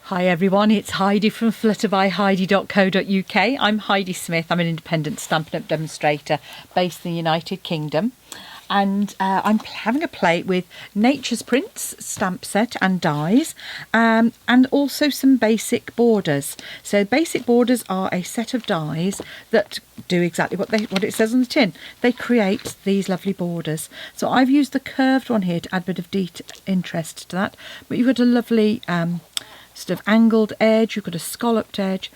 Hi everyone, it's Heidi from flutterbyheidi.co.uk. I'm Heidi Smith. I'm an independent Stampin' Up! Demonstrator based in the United Kingdom. And I'm having a play with Nature's Prints stamp set and dies, and also some basic borders. So basic borders are a set of dies that do exactly what it says on the tin. They create these lovely borders. So I've used the curved one here to add a bit of interest to that. But you've got a lovely sort of angled edge, you've got a scalloped edge,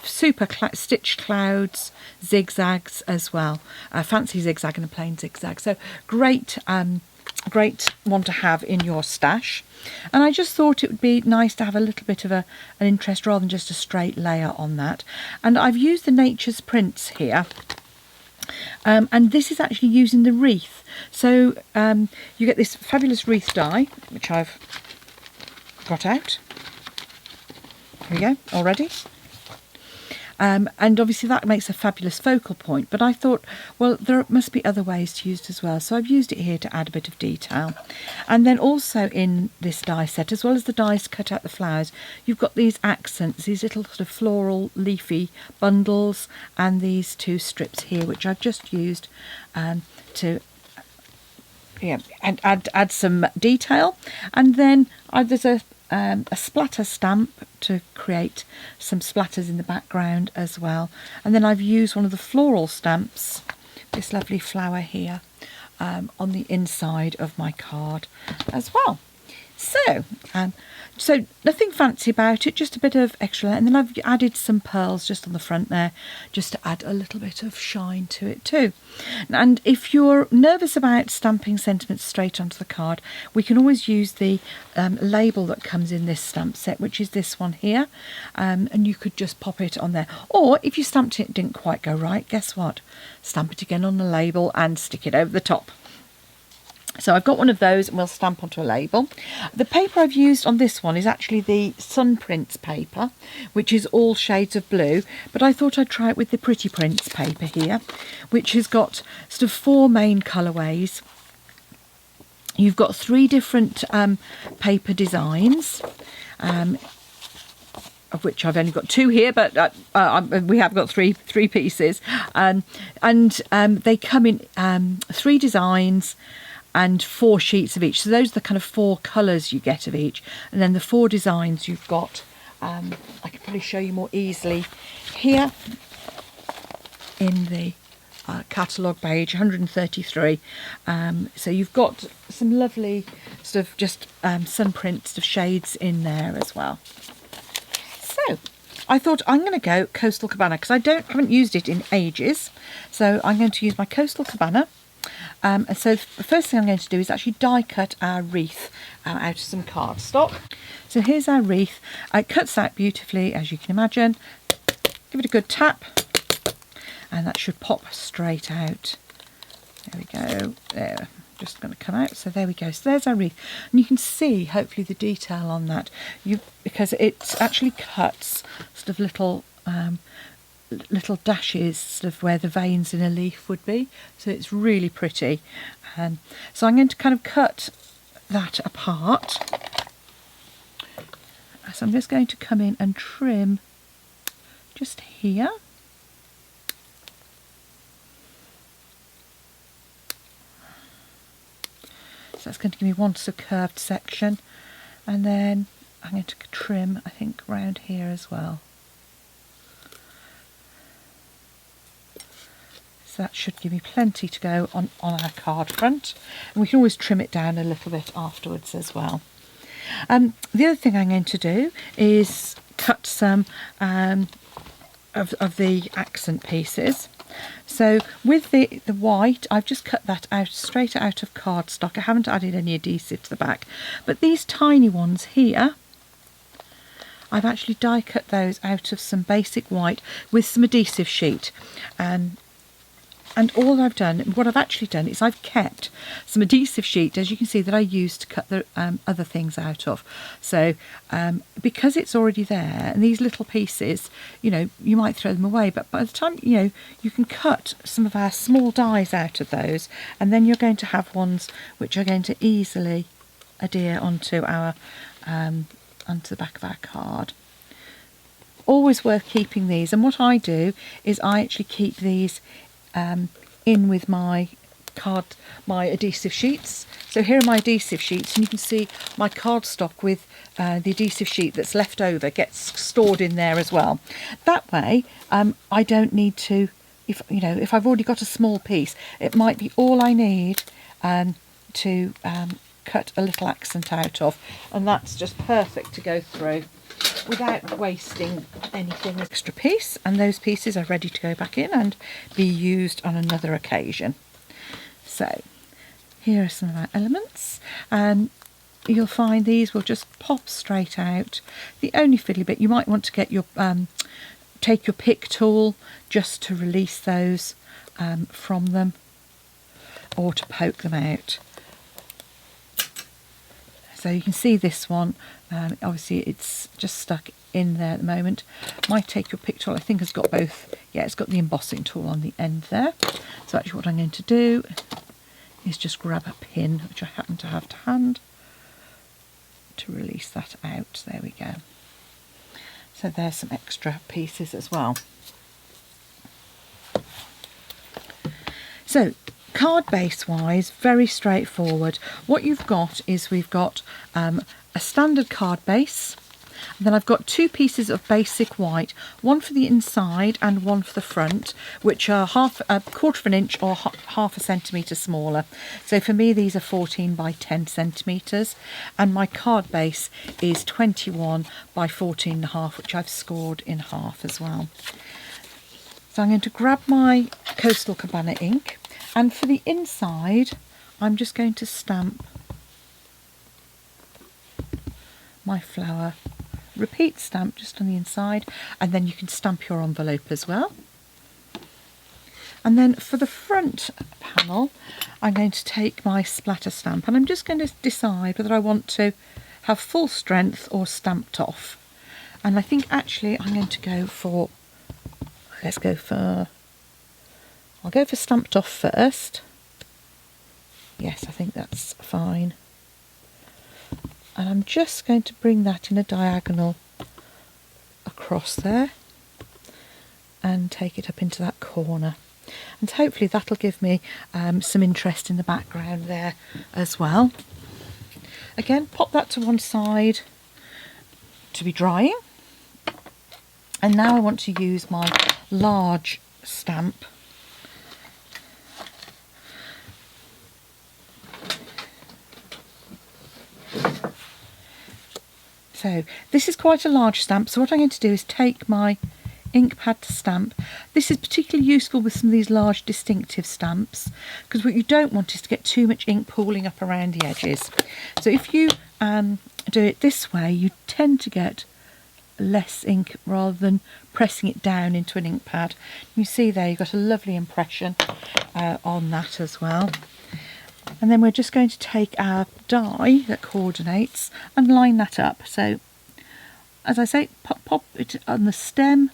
super stitched clouds, zigzags as well, a fancy zigzag and a plain zigzag. So great one to have in your stash. And I just thought it would be nice to have a little bit of an interest rather than just a straight layer on that. And I've used the Nature's Prints here. And this is actually using the wreath. So you get this fabulous wreath die, which I've got out. Here we go, already. And obviously that makes a fabulous focal point, but I thought, well, there must be other ways to use it as well. So I've used it here to add a bit of detail. And then also in this die set, as well as the dies to cut out the flowers, you've got these accents, these little sort of floral leafy bundles, and these two strips here, which I've just used to and add some detail. And then there's a splatter stamp to create some splatters in the background as well. And then I've used one of the floral stamps, this lovely flower here, on the inside of my card as well. So nothing fancy about it, just a bit of extra. And then I've added some pearls just on the front there, just to add a little bit of shine to it too. And if you're nervous about stamping sentiments straight onto the card, we can always use the label that comes in this stamp set, which is this one here. And you could just pop it on there. Or if you stamped it didn't quite go right, guess what? Stamp it again on the label and stick it over the top. So I've got one of those and we'll stamp onto a label. The paper I've used on this one is actually the Sun Prints paper, which is all shades of blue, but I thought I'd try it with the Pretty Prints paper here, which has got sort of 4 main colourways. You've got 3 different paper designs, of which I've only got 2 here, but we have got three pieces, and they come in 3 designs and 4 sheets of each. So those are the kind of 4 colours you get of each, and then the 4 designs you've got. I can probably show you more easily here in the catalogue page 133. So you've got some lovely sort of just sun prints of shades in there as well. So I thought I'm going to go Coastal Cabana because I haven't used it in ages. So I'm going to use my Coastal Cabana. And so the first thing I'm going to do is actually die cut our wreath out of some cardstock. So here's our wreath. It cuts out beautifully, as you can imagine. Give it a good tap and that should pop straight out. There we go. There, just going to come out. So there we go. So there's our wreath, and you can see hopefully the detail on that. Because it actually cuts sort of little dashes sort of where the veins in a leaf would be, so it's really pretty. So I'm going to kind of cut that apart. So I'm just going to come in and trim just here. So that's going to give me one sort of curved section, and then I'm going to trim, I think, around here as well. So that should give me plenty to go on our card front, and we can always trim it down a little bit afterwards as well. The other thing I'm going to do is cut some of the accent pieces. So with the white, I've just cut that out straight out of cardstock. I haven't added any adhesive to the back, but these tiny ones here, I've actually die cut those out of some basic white with some adhesive sheet. And all I've done, what I've actually done is I've kept some adhesive sheet, as you can see, that I used to cut the other things out of. So because it's already there, and these little pieces, you might throw them away, but by the time, you can cut some of our small dies out of those, and then you're going to have ones which are going to easily adhere onto our onto the back of our card. Always worth keeping these, and what I do is I actually keep these in with my adhesive sheets. So here are my adhesive sheets, and you can see my cardstock with the adhesive sheet that's left over gets stored in there as well. That way I don't need to, if I've already got a small piece, it might be all I need to cut a little accent out of, and that's just perfect to go through without wasting anything. Extra piece, and those pieces are ready to go back in and be used on another occasion. So here are some of our elements, and you'll find these will just pop straight out. The only fiddly bit, you might want to get your take your pick tool just to release those from them, or to poke them out. So you can see this one, obviously it's just stuck in there at the moment. My take your pick tool, I think, has got both. Yeah, it's got the embossing tool on the end there. So actually what I'm going to do is just grab a pin, which I happen to have to hand, to release that out. There we go. So there's some extra pieces as well. So card base wise, very straightforward. What you've got is we've got a standard card base, and then I've got two pieces of basic white, one for the inside and one for the front, which are a quarter of an inch or half a centimetre smaller. So for me these are 14 by 10 centimetres, and my card base is 21 by 14.5, which I've scored in half as well. So I'm going to grab my Coastal Cabana ink, and for the inside I'm just going to stamp my flower. Repeat stamp just on the inside, and then you can stamp your envelope as well. And then for the front panel I'm going to take my splatter stamp, and I'm just going to decide whether I want to have full strength or stamped off. And I think actually I'm going to go for, I'll go for stamped off first. Yes, I think that's fine. And I'm just going to bring that in a diagonal across there and take it up into that corner, and hopefully that'll give me some interest in the background there as well. Again, pop that to one side to be drying, and now I want to use my large stamp. So this is quite a large stamp, so what I'm going to do is take my ink pad to stamp. This is particularly useful with some of these large distinctive stamps, because what you don't want is to get too much ink pooling up around the edges. So if you do it this way, you tend to get less ink rather than pressing it down into an ink pad. You see there, you've got a lovely impression on that as well. And then we're just going to take our die that coordinates and line that up. So, as I say, pop it on the stem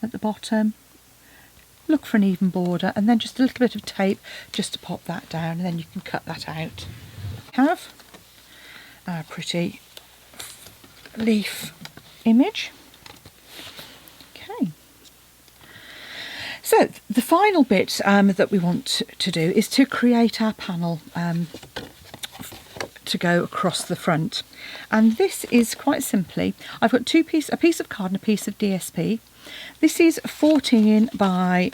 at the bottom, look for an even border, and then just a little bit of tape just to pop that down, and then you can cut that out. Have our pretty leaf image. Okay. So the final bit that we want to do is to create our panel to go across the front, and this is quite simply, I've got a piece of card and a piece of DSP. This is 14 by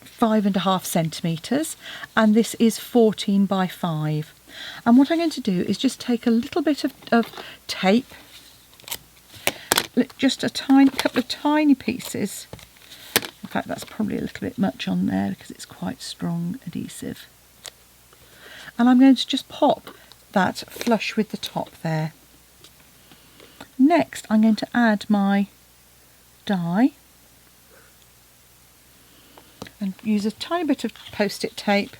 5.5 centimetres, and this is 14 by 5. And what I'm going to do is just take a little bit of tape, just a couple of tiny pieces. In fact, that's probably a little bit much on there because it's quite strong adhesive. And I'm going to just pop that flush with the top there. Next, I'm going to add my die and use a tiny bit of post-it tape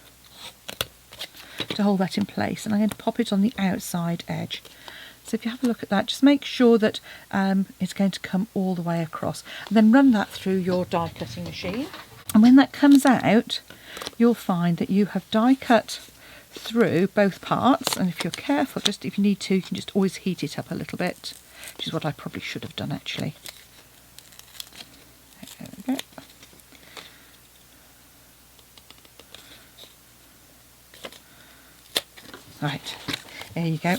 to hold that in place, and I'm going to pop it on the outside edge. So if you have a look at that, just make sure that it's going to come all the way across, and then run that through your die cutting machine. And when that comes out, you'll find that you have die cut through both parts, and if you're careful, just if you need to, you can just always heat it up a little bit, which is what I probably should have done actually. There we go. Right, there you go.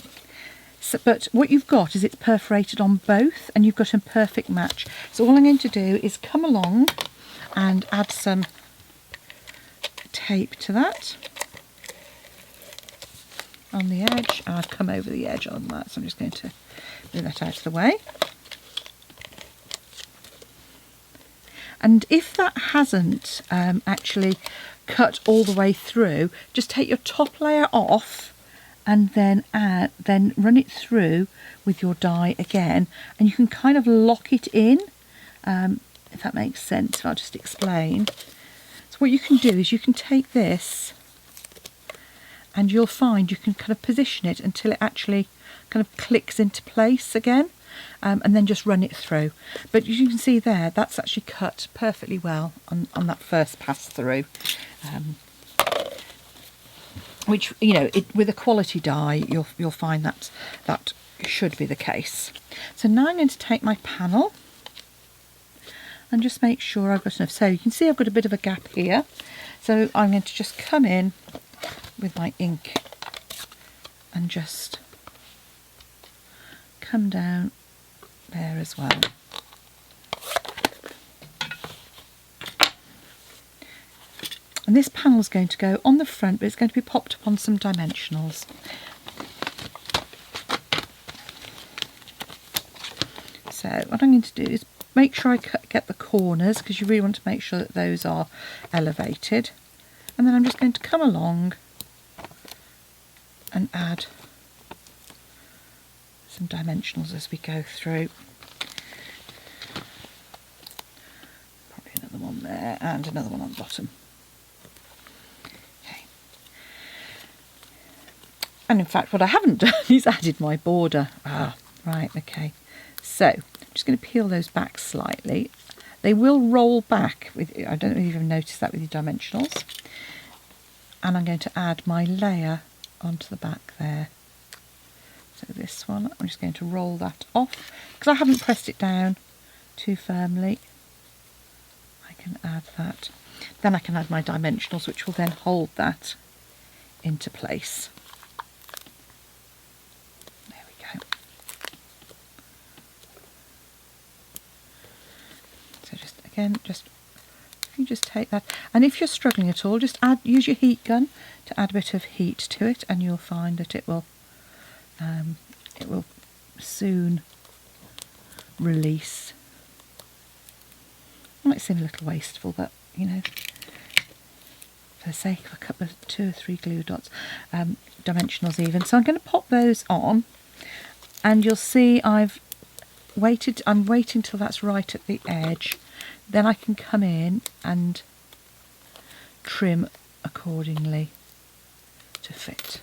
So, but what you've got is it's perforated on both, and you've got a perfect match. So all I'm going to do is come along and add some tape to that on the edge, and I've come over the edge on that, so I'm just going to move that out of the way. And if that hasn't actually cut all the way through, just take your top layer off and then run it through with your die again, and you can kind of lock it in, if that makes sense. I'll just explain. So what you can do is you can take this, and you'll find you can kind of position it until it actually kind of clicks into place again, and then just run it through. But you can see there, that's actually cut perfectly well on that first pass through, which, you know, with a quality die, you'll find that should be the case. So now I'm going to take my panel and just make sure I've got enough. So you can see I've got a bit of a gap here, so I'm going to just come in with my ink and just come down there as well. And this panel is going to go on the front, but it's going to be popped up on some dimensionals. So what I'm going to do is make sure I get the corners, because you really want to make sure that those are elevated. And then I'm just going to come along and add some dimensionals as we go through. Probably another one there and another one on the bottom. Okay. And in fact, what I haven't done is added my border. Right, okay. So I'm just going to peel those back slightly. They will roll back with, I don't know if you've noticed that with your dimensionals. And I'm going to add my layer onto the back there. So this one, I'm just going to roll that off, because I haven't pressed it down too firmly. I can add that. Then I can add my dimensionals, which will then hold that into place. There we go. So just again, if you just take that, and if you're struggling at all, just use your heat gun to add a bit of heat to it, and you'll find that it will soon release. It might seem a little wasteful, but you know, for the sake of a couple of 2 or 3 glue dots, dimensionals even. So I'm going to pop those on, and you'll see I'm waiting till that's right at the edge. Then I can come in and trim accordingly to fit.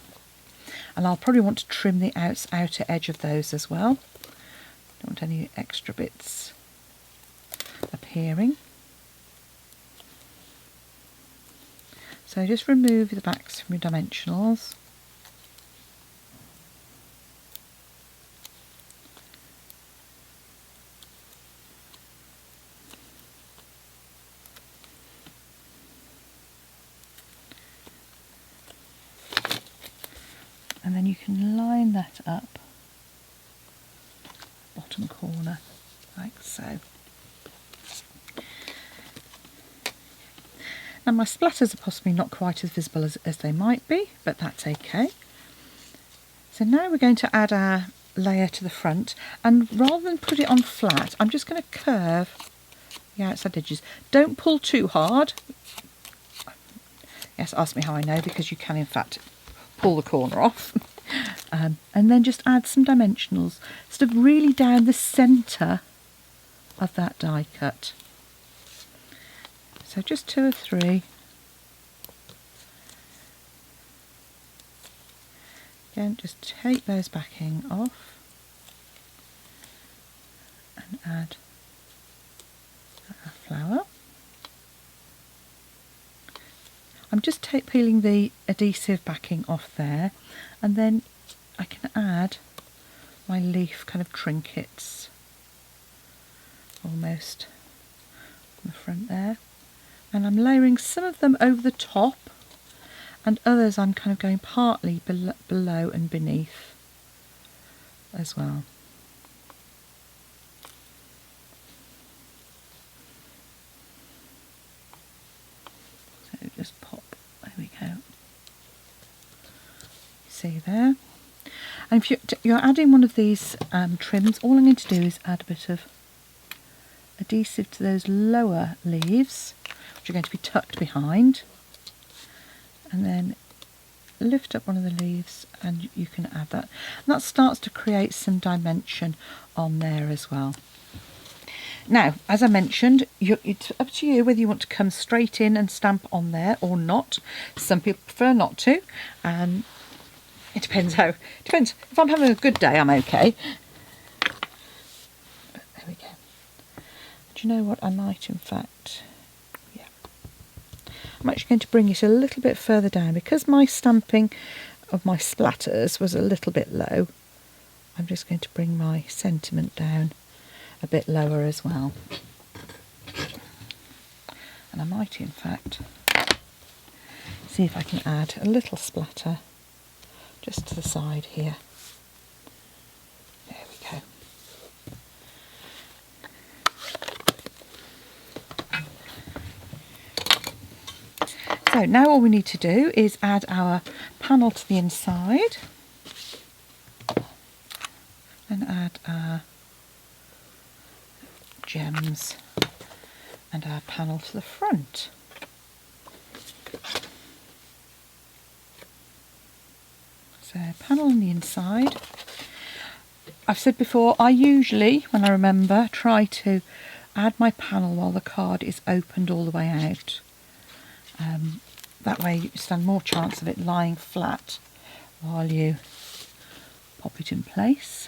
And I'll probably want to trim the outer edge of those as well. Don't want any extra bits appearing. So just remove the backs from your dimensionals. And then you can line that up, bottom corner, like so. Now my splatters are possibly not quite as visible as they might be, but that's okay. So now we're going to add our layer to the front, and rather than put it on flat, I'm just going to curve the outside edges. Don't pull too hard. Yes, ask me how I know, because you can in fact pull the corner off. And then just add some dimensionals, sort of really down the centre of that die cut. So just 2 or 3. Again, just take those backing off and add a flower. I'm just peeling the adhesive backing off there, and then I can add my leaf kind of trinkets almost on the front there, and I'm layering some of them over the top and others I'm kind of going partly below and beneath as well. So just pop, there we go. See there? And if you're adding one of these trims, all I'm going to do is add a bit of adhesive to those lower leaves, which are going to be tucked behind, and then lift up one of the leaves and you can add that. And that starts to create some dimension on there as well. Now, as I mentioned, it's up to you whether you want to come straight in and stamp on there or not. Some people prefer not to. It depends depends. If I'm having a good day, I'm okay. But there we go. Do you know what? I might, in fact, yeah. I'm actually going to bring it a little bit further down because my stamping of my splatters was a little bit low. I'm just going to bring my sentiment down a bit lower as well. And I might, in fact, see if I can add a little splatter just to the side here. There we go. So now all we need to do is add our panel to the inside and add our gems and our panel to the front. So panel on the inside. I've said before, I usually, when I remember, try to add my panel while the card is opened all the way out. That way you stand more chance of it lying flat while you pop it in place.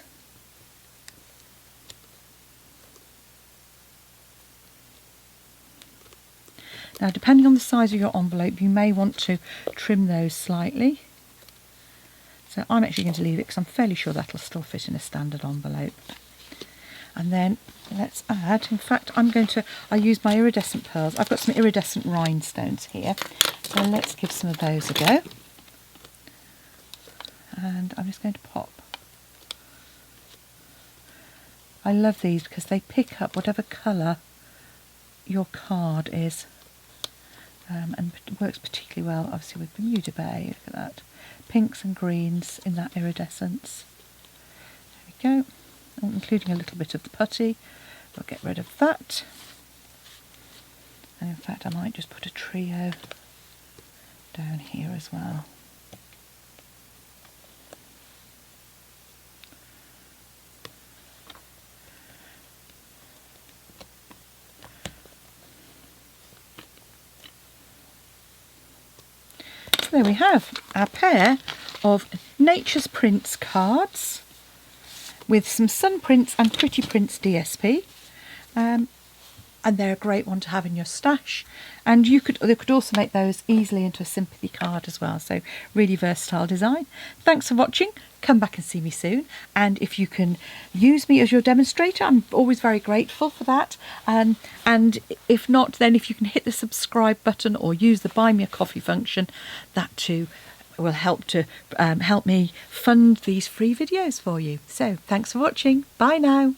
Now, depending on the size of your envelope, you may want to trim those slightly. So I'm actually going to leave it because I'm fairly sure that'll still fit in a standard envelope. And then let's add, in fact, I use my iridescent pearls. I've got some iridescent rhinestones here. So let's give some of those a go. And I'm just going to pop. I love these because they pick up whatever colour your card is. And it works particularly well, obviously, with Bermuda Bay. Look at that. Pinks and greens in that iridescence. There we go. Including a little bit of the putty. We'll get rid of that. And in fact, I might just put a trio down here as well. So there we have our pair of Nature's Prints cards with some Sun Prints and Pretty Prints DSP. And they're a great one to have in your stash, and they could also make those easily into a sympathy card as well. So really versatile design. Thanks for watching. Come back and see me soon, and if you can use me as your demonstrator, I'm always very grateful for that. And if not, then if you can hit the subscribe button or use the buy me a coffee function, that too will help to help me fund these free videos for you. So thanks for watching. Bye now.